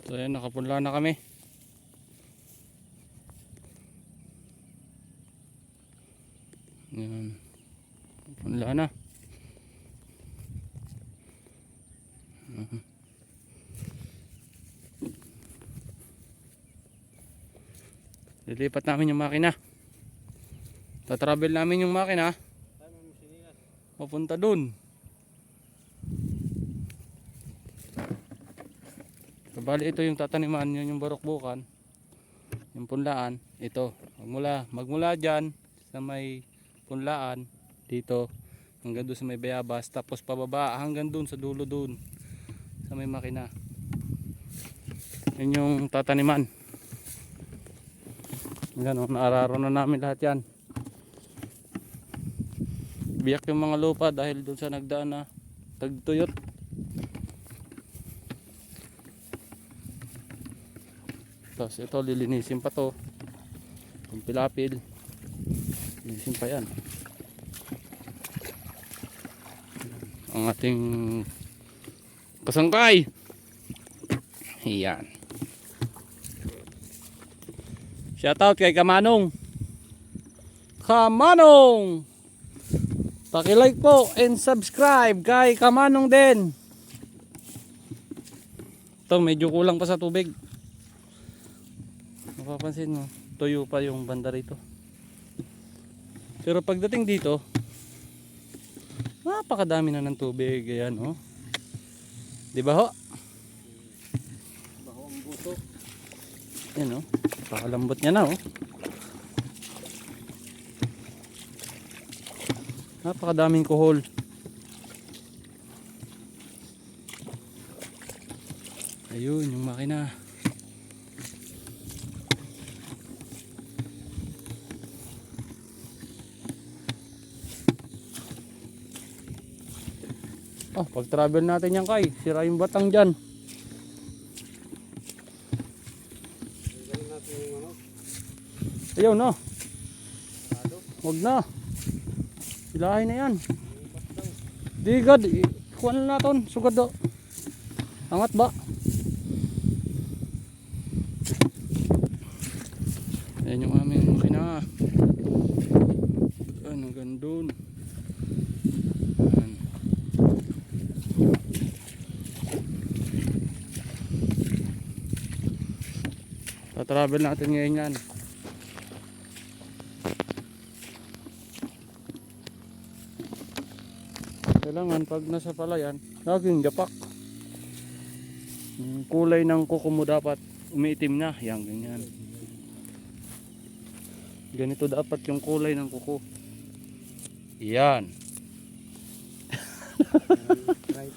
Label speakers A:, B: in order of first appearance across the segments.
A: So ayan, nakapunla na kami. Ayan, punla na. Lilipat namin yung makina. Tatravel namin yung makina papunta dun. Bali ito yung tataniman, yun yung barokbukan, yung punlaan. Ito magmula dyan sa may punlaan dito hanggang doon sa may bayabas, tapos pababa hanggang doon sa dulo doon sa may makina. Yun yung tataniman. Yan, naararo na namin lahat yan. Biyak yung mga lupa dahil doon sa nagdaan na tagtuyot. Tapos ito lilinisin pa to, yung pilapil lilinisin pa yan. Ang ating kasangkay, yan. Shoutout kay Kamanong. Paki-like po and subscribe kay Kamanong din. Ito medyo kulang pa sa tubig. Mapapansin mo, tuyo pa yung banda rito. Pero pagdating dito, napakadami na ng tubig. Ayan, oh. Di ba ho?
B: Baho ang buto.
A: Ayan, oh. Pakalambot niya na, oh. Napakadaming kuhol. Ayun, yung makina. Oh, pag travel natin yan kay, sira yung batang dyan.
B: Gawin natin yung ano.
A: Ayaw na. Huwag na. Ilahin na yan. Di gad, kuha na natin. Sugad do. Angat ba? Ayan yung aming makina. Ayan, hanggang doon. Ayan. Tatravel natin ngayon yan. Kailangan pag nasa palayan, laging dapak. Yung kulay ng kuko mo dapat umiitim na. Yan, ganyan. Ganito dapat yung kulay ng kuko. Yan.
B: Right.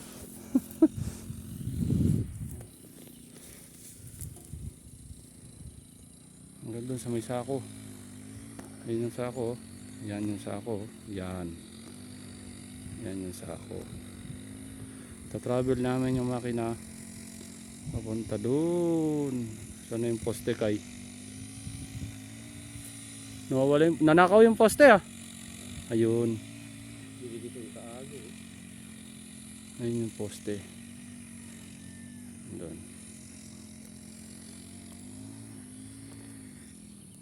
A: Hanggang doon sa may sako. Ayun yung sako. Yan yung sako. Yan. Yan yung sako. Tatravel namin yung makina papunta doon. Sana yung poste kay? Nawawala yung, nanakaw yung poste ah. Ayun.
B: Hindi dito yung kaagi.
A: Ayun yung poste. Doon.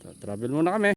A: Tatravel muna kami.